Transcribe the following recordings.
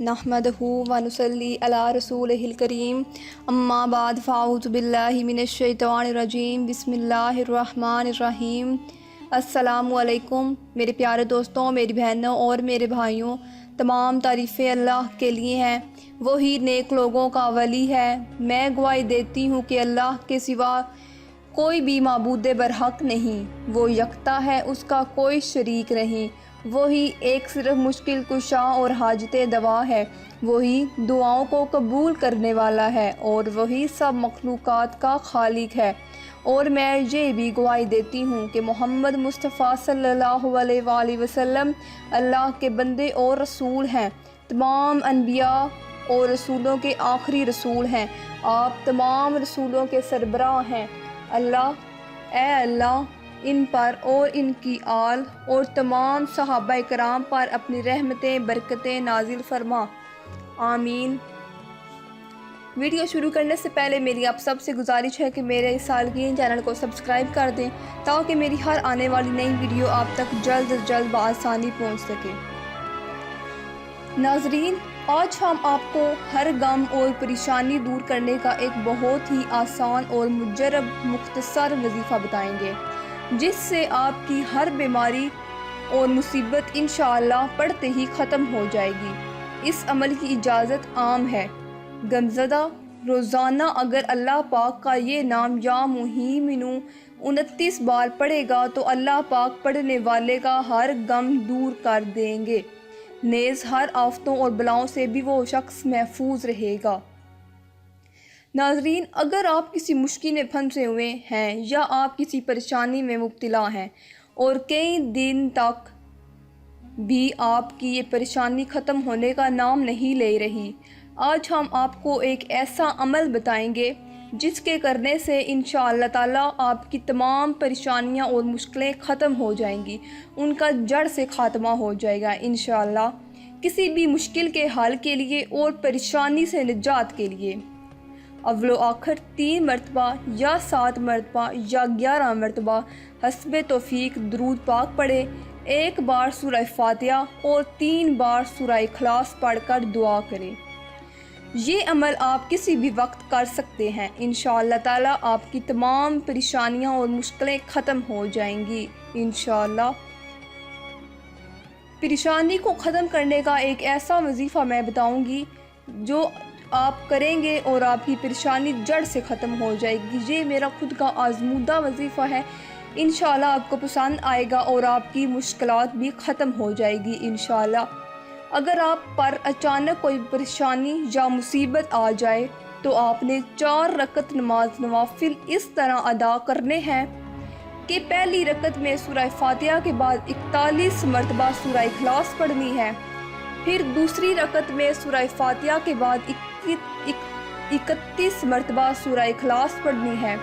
नहमदहु व नुसल्ली अला रसूलिहिल करीम अम्मा बाद फ़ाऊज़ु बिल्लाहि मिनश्शैतानिर्रजीम बिस्मिल्लाहिर्रहमानिर्रहीम। अस्सलामु अलैकुम मेरे प्यारे दोस्तों, मेरी बहनों और मेरे भाइयों, तमाम तारीफ़ें अल्लाह के लिए हैं। वही नेक लोगों का वली है। मैं गवाही देती हूँ कि अल्लाह के सिवा कोई भी माबूद बरहक नहीं, वो यकता है, उसका कोई शरीक नहीं। वही एक सिर्फ मुश्किल कुशा और हाजत दवा है। वही दुआओं को कबूल करने वाला है और वही सब मखलूक़ात का खालिक है। और मैं ये भी गवाही देती हूँ कि मोहम्मद मुस्तफ़ा सल्लल्लाहु अलैहि वसल्लम अल्लाह के बंदे और रसूल हैं। तमाम अनबिया और रसूलों के आखिरी रसूल हैं। आप तमाम रसूलों के सरबराह हैं। अल्लाह इन पर और इनकी आल और तमाम सहाबा कराम पर अपनी रहमतें बरकतें नाजिल फरमा, आमीन। वीडियो शुरू करने से पहले मेरी आप सबसे गुजारिश है कि मेरे इस सालगीन चैनल को सब्सक्राइब कर दें ताकि मेरी हर आने वाली नई वीडियो आप तक जल्द से जल्द बआसानी पहुंच सके। नाजरीन, आज हम आपको हर गम और परेशानी दूर करने का एक बहुत ही आसान और मुजर्रब मुख्तसर वजीफ़ा बताएंगे, जिससे आपकी हर बीमारी और मुसीबत इंशाअल्लाह पढ़ते ही ख़त्म हो जाएगी। इस अमल की इजाज़त आम है। गमज़दा रोज़ाना अगर अल्लाह पाक का ये नाम या मुहीमिनू 29 बार पढ़ेगा तो अल्लाह पाक पढ़ने वाले का हर गम दूर कर देंगे। नेज़ हर आफतों और बलाओं से भी वो शख्स महफूज रहेगा। नाजरीन, अगर आप किसी मुश्किल में फंसे हुए हैं या आप किसी परेशानी में मुब्तला हैं और कई दिन तक भी आपकी ये परेशानी ख़त्म होने का नाम नहीं ले रही, आज हम आपको एक ऐसा अमल बताएंगे जिसके करने से इंशाअल्लाह ताला आपकी तमाम परेशानियां और मुश्किलें ख़त्म हो जाएंगी, उनका जड़ से ख़ात्मा हो जाएगा इंशाअल्लाह। किसी भी मुश्किल के हल के लिए और परेशानी से निजात के लिए अव्वलो आखिर 3 मरतबा या 7 मरतबा या 11 मरतबा हस्बे तौफीक दरूद पाक पढ़े। 1 बार सूरह फातिहा और 3 बार सूरह इखलास पढ़कर दुआ करें। ये अमल आप किसी भी वक्त कर सकते हैं। इंशाअल्लाह ताला आपकी तमाम परेशानियां और मुश्किलें ख़त्म हो जाएंगी इंशाअल्लाह। परेशानी को ख़त्म करने का एक ऐसा वजीफ़ा मैं बताऊंगी जो आप करेंगे और आपकी परेशानी जड़ से ख़त्म हो जाएगी। ये मेरा खुद का आज़मूदा वजीफ़ा है। इंशाअल्लाह आपको पसंद आएगा और आपकी मुश्किलात भी ख़त्म हो जाएगी इंशाअल्लाह। अगर आप पर अचानक कोई परेशानी या मुसीबत आ जाए तो आपने 4 रकत नमाज नवाफिल इस तरह अदा करने हैं कि पहली रकत में सूरह फातिहा के बाद 41 मरतबा सूरह इखलास पढ़नी है। फिर दूसरी रकत में सूरह फातिहा के बाद 31 मरतबा सूरह इखलास पढ़नी है।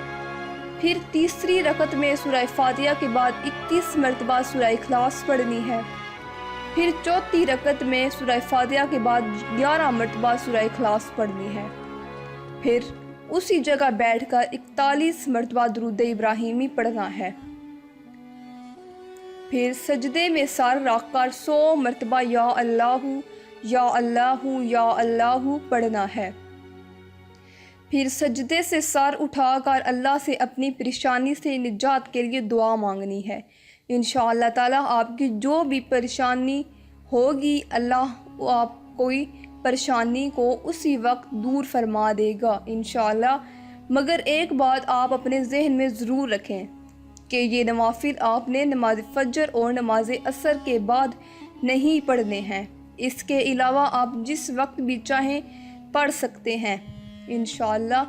फिर तीसरी रकत में सूरह फातिहा के बाद 21 मरतबा सूरह इखलास पढ़नी है। फिर चौथी रकत में सूरह फातिहा के बाद 11 मरतबा सूरह इखलास पढ़नी है। फिर उसी जगह बैठकर 41 मरतबा दुरूद इब्राहिमी पढ़ना है। फिर सजदे में सर रखकर 100 मरतबा या अल्लाहु या अल्लाहु या अल्लाहु पढ़ना है। फिर सजदे से सर उठाकर अल्लाह से अपनी परेशानी से निजात के लिए दुआ मांगनी है। इंशाअल्लाह ताला आपकी जो भी परेशानी होगी अल्लाह आप कोई परेशानी को उसी वक्त दूर फरमा देगा इंशाअल्लाह। मगर एक बात आप अपने जहन में ज़रूर रखें कि ये नवाफिल आपने नमाज फजर और नमाज असर के बाद नहीं पढ़ने हैं। इसके अलावा आप जिस वक्त भी चाहें पढ़ सकते हैं। इंशाअल्लाह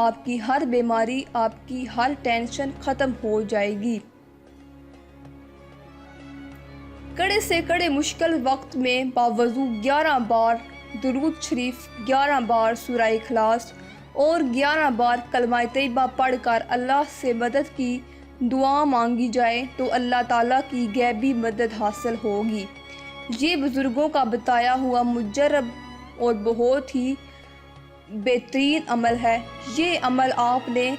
आपकी हर बीमारी, आपकी हर टेंशन ख़त्म हो जाएगी। कड़े से कड़े मुश्किल वक्त में बावजू 11 बार दुरूद शरीफ, 11 बार सूरह इखलास और 11 बार कलमा तैयबा पढ़कर अल्लाह से मदद की दुआ मांगी जाए तो अल्लाह ताला की गैबी मदद हासिल होगी। ये बुज़ुर्गों का बताया हुआ मुजर्रब और बहुत ही बेहतरीन अमल है। ये अमल आपने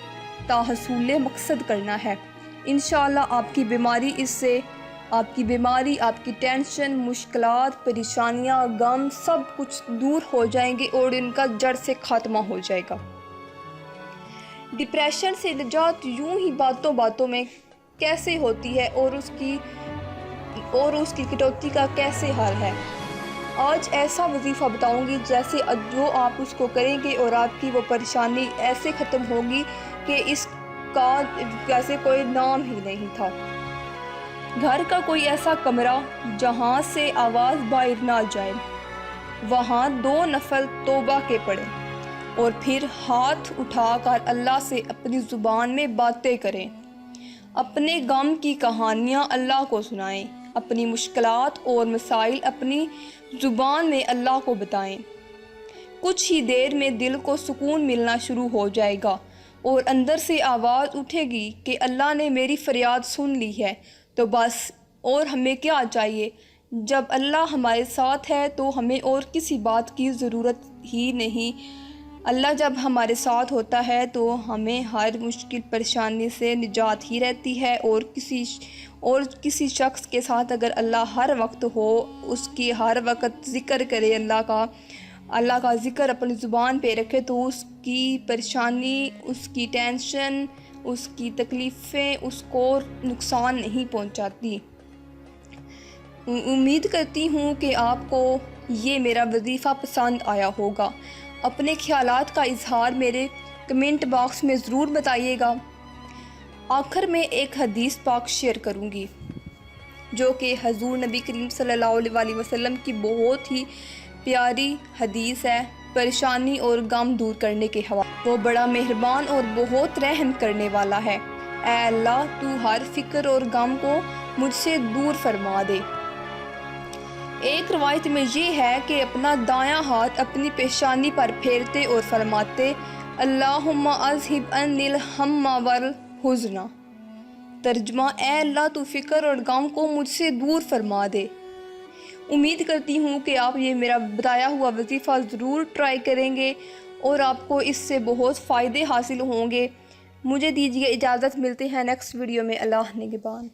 ताहसूल मकसद करना है। इंशाअल्लाह आपकी बीमारी इससे آپ کی بیماری، آپ کی ٹینشن، مشکلات، پریشانیاں، غم سب کچھ دور ہو جائیں گے اور ان کا جڑ سے خاتمہ ہو جائے گا۔ ڈپریشن سے نجات یوں ہی باتوں باتوں میں کیسے ہوتی ہے اور اس کی کٹوتی کا کیسے حل ہے، آج ایسا وظیفہ بتاؤں گی جیسے جو آپ اس کو کریں گے اور آپ کی وہ پریشانی ایسے ختم ہوگی کہ اس کا جیسے کوئی نام ہی نہیں تھا۔ گھر کا کوئی ایسا کمرہ جہاں سے آواز باہر نہ جائے، وہاں 2 نفل توبہ کے پڑھیں اور پھر ہاتھ اٹھا کر اللہ سے اپنی زبان میں باتیں کریں، اپنے غم کی کہانیاں اللہ کو سنائیں، اپنی مشکلات اور مسائل اپنی زبان میں اللہ کو بتائیں۔ کچھ ہی دیر میں دل کو سکون ملنا شروع ہو جائے گا اور اندر سے آواز اٹھے گی کہ اللہ نے میری فریاد سن لی ہے، تو بس اور ہمیں کیا چاہیے۔ جب اللہ ہمارے ساتھ ہے تو ہمیں اور کسی بات کی ضرورت ہی نہیں۔ اللہ جب ہمارے ساتھ ہوتا ہے تو ہمیں ہر مشکل پریشانی سے نجات ہی رہتی ہے، اور کسی شخص کے ساتھ اگر اللہ ہر وقت ہو، اس کی ہر وقت ذکر کرے، اللہ کا ذکر اپنی زبان پہ رکھے، تو اس کی پریشانی، اس کی ٹینشن، اس کی تکلیفیں اس کو نقصان نہیں پہنچاتی۔ امید کرتی ہوں کہ آپ کو یہ میرا وظیفہ پسند آیا ہوگا۔ اپنے خیالات کا اظہار میرے کمنٹ باکس میں ضرور بتائیے گا۔ آخر میں ایک حدیث پاک شیئر کروں گی جو کہ حضور نبی کریم صلی اللہ علیہ وسلم کی بہت ہی پیاری حدیث ہے، پریشانی اور غم دور کرنے کے حوالے۔ وہ بڑا مہربان اور بہت رحم کرنے والا ہے۔ اے اللہ، تو ہر فکر اور غم کو مجھ سے دور فرما دے۔ ایک روایت میں یہ ہے کہ اپنا دایاں ہاتھ اپنی پیشانی پر پھیرتے اور فرماتے، اللہم اذہب عنی الہم والحزن۔ ترجمہ، اے اللہ، تو فکر اور غم کو مجھ سے دور فرما دے۔ امید کرتی ہوں کہ آپ یہ میرا بتایا ہوا وظیفہ ضرور ٹرائی کریں گے اور آپ کو اس سے بہت فائدے حاصل ہوں گے۔ مجھے دیجیے اجازت، ملتے ہیں نیکسٹ ویڈیو میں۔ اللہ نگہبان۔